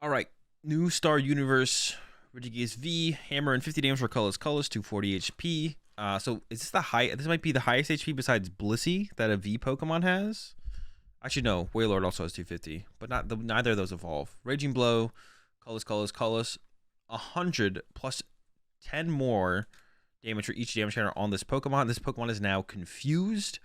All right, new Star Universe, Regigigas V, hammer and 50 damage for colorless, 240 HP. So is this the high? This might be the highest HP besides Blissey that a V Pokemon has. Actually, no. Wailord also has 250, but neither of those evolve. Raging Blow, colorless, 100 plus 10 more damage for each damage counter on this Pokemon. This Pokemon is now confused.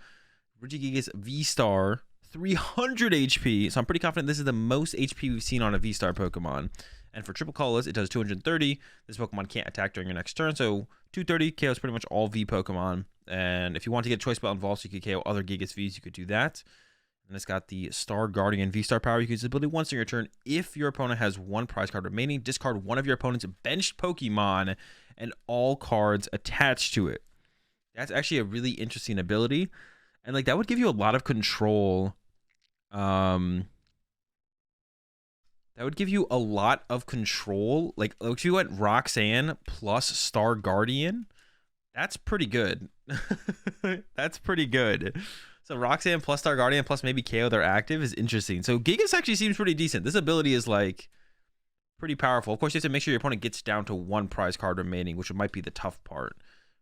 Regigigas VSTAR, 300 HP. So I'm pretty confident this is the most HP we've seen on a V-Star Pokemon. And for triple colorless, it does 230. This Pokemon can't attack during your next turn. So 230 KOs pretty much all V Pokemon. And if you want to get Choice Belt involved so you could KO other Gigas Vs, you could do that. And it's got the Star Guardian V-Star power. You can use this ability once in your turn. If your opponent has one prize card remaining, discard one of your opponent's benched Pokemon and all cards attached to it. That's actually a really interesting ability. And like that would give you a lot of control. That would give you a lot of control. Like if you went Roxanne plus Star Guardian, that's pretty good. That's pretty good. So Roxanne plus Star Guardian plus maybe KO their active is interesting. So Gigas actually seems pretty decent. This ability is like pretty powerful. Of course, you have to make sure your opponent gets down to one prize card remaining, which might be the tough part.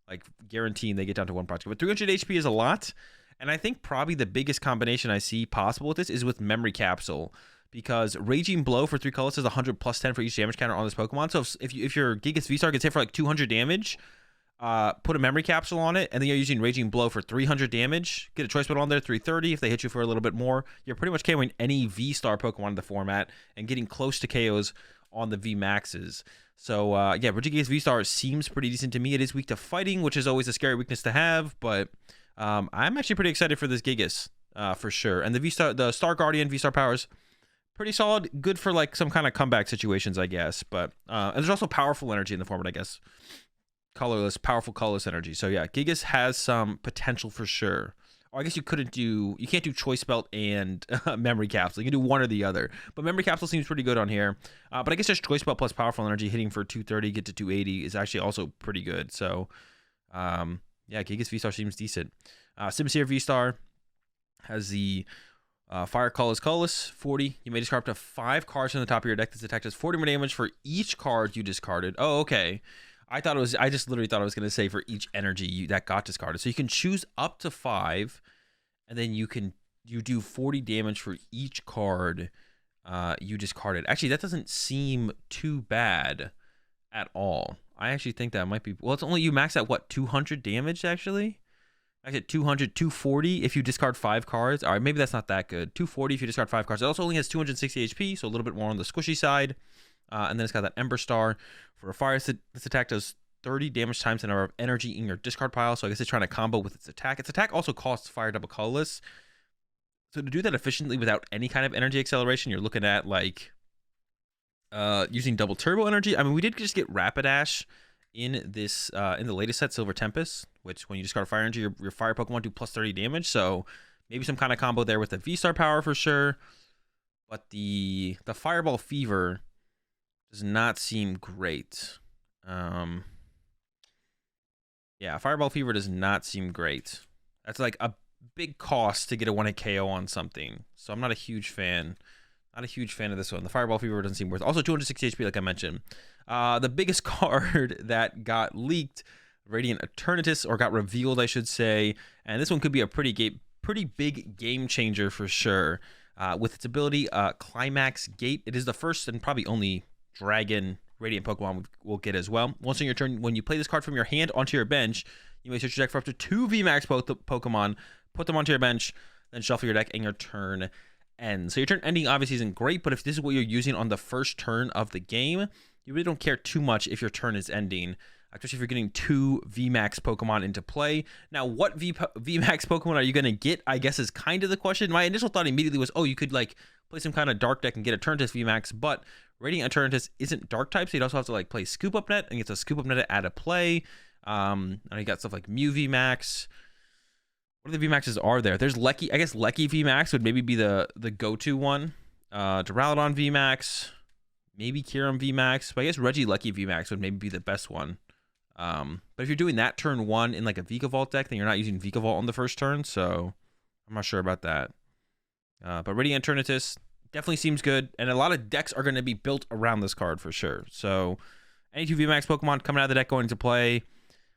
Like guaranteeing they get down to one prize card. But 300 HP is a lot. And I think probably the biggest combination I see possible with this is with Memory Capsule. Because Raging Blow for 3 colors is 100 plus 10 for each damage counter on this Pokemon. So if your Gigas V-Star gets hit for like 200 damage, put a Memory Capsule on it, and then you're using Raging Blow for 300 damage. Get a Choice Belt on there, 330. If they hit you for a little bit more, you're pretty much KOing any V-Star Pokemon in the format and getting close to KOs on the VMAXs. So, yeah, Regigigas V-Star seems pretty decent to me. It is weak to fighting, which is always a scary weakness to have, but I'm actually pretty excited for this Gigas, for sure. And the Star Guardian V-Star powers, pretty solid. Good for like some kind of comeback situations, I guess. But and there's also powerful energy in the format, I guess. Powerful colorless energy. So yeah, Gigas has some potential for sure. Or I guess you can't do Choice Belt and Memory Capsule. You can do one or the other. But Memory Capsule seems pretty good on here. But I guess just Choice Belt plus powerful energy hitting for 230, get to 280 is actually also pretty good. So yeah, Gigas V-Star seems decent. Simisear VSTAR has the Fire colorless, 40. You may discard up to 5 cards from the top of your deck. This attack does 40 more damage for each card you discarded. Oh, okay. I just literally thought I was going to say for each energy that got discarded. So you can choose up to 5, and then you do 40 damage for each card you discarded. Actually, that doesn't seem too bad at all. I actually think that might be, well, it's only you max at what, 200 damage actually? Max at 200, 240 if you discard 5 cards. All right, maybe that's not that good. 240 if you discard 5 cards. It also only has 260 HP, so a little bit more on the squishy side. And then it's got that Ember Star for a fire. This attack does 30 damage times the number of energy in your discard pile. So I guess it's trying to combo with its attack. Its attack also costs fire double colorless. So to do that efficiently without any kind of energy acceleration, you're looking at like using double turbo energy. I mean, we did just get Rapidash in this in the latest set, Silver Tempest, which when you discard fire energy, your fire Pokemon do plus 30 damage. So maybe some kind of combo there with the V-Star power for sure. But the Fireball Fever does not seem great. Yeah, Fireball Fever does not seem great. That's like a big cost to get a 1-hit KO on something. So I'm not a huge fan. Not a huge fan of this one. The Fireball Fever doesn't seem worth it. Also 260 HP, like I mentioned. The biggest card that got leaked, Radiant Eternatus, or got revealed, I should say. And this one could be a pretty big game changer for sure. With its ability, Climax Gate. It is the first and probably only Dragon Radiant Pokemon we'll get as well. Once on your turn, when you play this card from your hand onto your bench, you may search your deck for up to 2 VMAX Pokemon, put them onto your bench, then shuffle your deck, and your turn ends. So your turn ending obviously isn't great, but if this is what you're using on the first turn of the game, you really don't care too much if your turn is ending, especially if you're getting 2 VMAX Pokemon into play. Now, what VMAX Pokemon are you going to get, I guess, is kind of the question. My initial thought immediately was, oh, you could like play some kind of dark deck and get a Eternatus VMAX, but Radiant Eternatus isn't dark type, so you'd also have to like play Scoop Up Net and get a Scoop Up Net out of play. And you got stuff like Mew VMAX. What other VMAXs are there? There's Lecky. I guess Lecky VMAX would maybe be the go-to one. Duraludon VMAX, maybe Kyurem VMAX, but I guess Regigigas VMAX would maybe be the best one. But if you're doing that turn 1 in like a Vikavolt deck, then you're not using Vikavolt on the first turn, so I'm not sure about that. But Radiant Eternatus, definitely seems good, and a lot of decks are going to be built around this card for sure. So any 2 VMAX Pokemon coming out of the deck going into play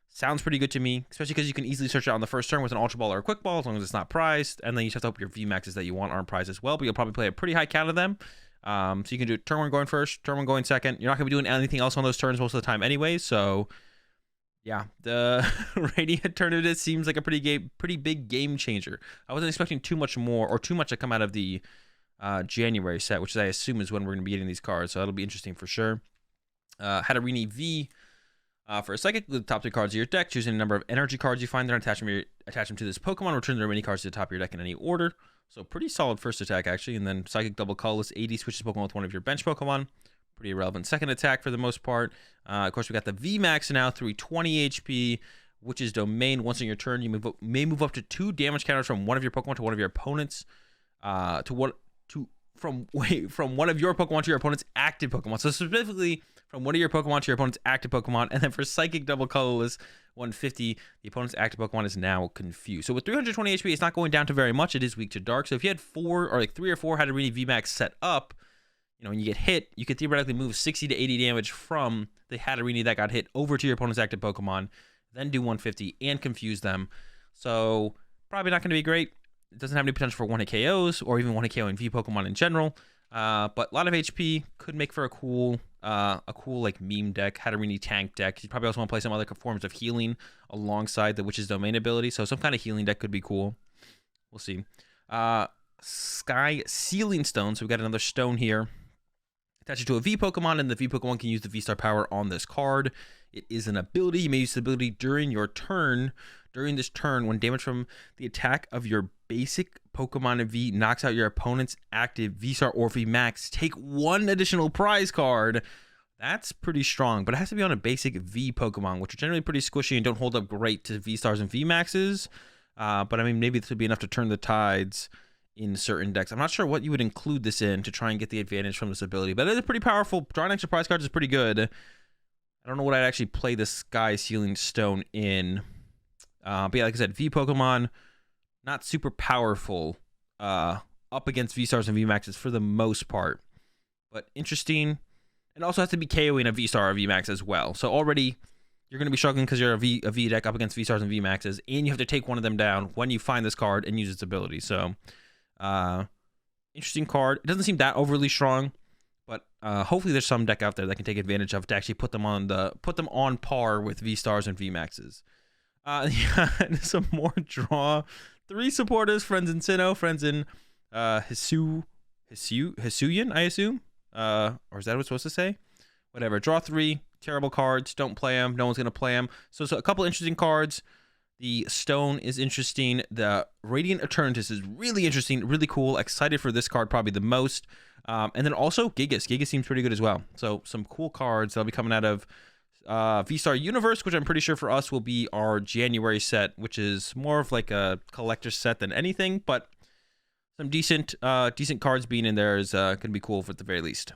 sounds pretty good to me, especially because you can easily search it on the first turn with an Ultra Ball or a Quick Ball, as long as it's not prized, and then you just have to hope your VMAXs that you want aren't prized as well, but you'll probably play a pretty high count of them. So you can do turn 1 going first, turn 1 going second. You're not going to be doing anything else on those turns most of the time anyway, so yeah, the Eternatus seems like a pretty big game changer. I wasn't expecting too much more or too much to come out of the January set, which I assume is when we're going to be getting these cards, so that'll be interesting for sure. Hatterene V for a Psychic, the top 3 cards of your deck, choosing a number of energy cards you find there, attach them to this Pokemon, return the remaining cards to the top of your deck in any order. So pretty solid first attack, actually. And then Psychic Double Colorless 80 switches Pokemon with one of your bench Pokemon. Pretty irrelevant second attack for the most part. Of course, we got the VMAX now, 320 HP, which is Domain. Once on your turn, you may move up to 2 damage counters from one of your Pokemon to one of your opponents. From one of your Pokemon to your opponent's active Pokemon. So specifically from one of your Pokemon to your opponent's active Pokemon. And then for Psychic Double Colorless 150, the opponent's active Pokemon is now confused. So with 320 HP, it's not going down to very much. It is weak to dark. So if you had 4 or like 3 or 4 Hatterene VMAX set up, you know, when you get hit, you could theoretically move 60 to 80 damage from the Hatterene that got hit over to your opponent's active Pokemon, then do 150 and confuse them. So probably not going to be great. It doesn't have any potential for 1-hit KOs or even 1-hit KO in V Pokemon in general. But a lot of HP could make for a cool like meme deck, Hatterene tank deck. You probably also want to play some other forms of healing alongside the Witch's Domain ability. So some kind of healing deck could be cool. We'll see. Sky Sealing Stone. So we got another stone here. Attach it to a V Pokemon, and the V Pokemon can use the V-Star power on this card. It is an ability. You may use the ability during your turn. During this turn, when damage from the attack of your basic Pokemon in V knocks out your opponent's active V-Star or VMAX, take 1 additional prize card. That's pretty strong, but it has to be on a basic V Pokemon, which are generally pretty squishy and don't hold up great to V-Stars and VMAXs. But I mean, maybe this would be enough to turn the tides in certain decks. I'm not sure what you would include this in to try and get the advantage from this ability, but it is pretty powerful. Drawing extra prize cards is pretty good. I don't know what I'd actually play the Sky Sealing Stone in. But yeah, like I said, V Pokemon, not super powerful up against V-Stars and VMAXs for the most part. But interesting. And also has to be KOing a V-Star or VMAX as well. So already you're going to be struggling because you're a V deck up against V-Stars and VMAXs, and you have to take one of them down when you find this card and use its ability. So interesting card. It doesn't seem that overly strong, but hopefully there's some deck out there that can take advantage of to actually put them on par with V-Stars and VMAXs. Yeah, some more draw. 3 supporters, friends in Sinnoh, friends in Hisuian, I assume. Or is that what it's supposed to say? Whatever. Draw 3. Terrible cards. Don't play them. No one's going to play them. So a couple interesting cards. The Stone is interesting. The Radiant Eternatus is really interesting, really cool. Excited for this card probably the most. And then also Gigas. Gigas seems pretty good as well. So some cool cards that'll be coming out of V-Star Universe, which I'm pretty sure for us will be our January set, which is more of like a collector set than anything, but some decent cards being in there is going to be cool for at the very least.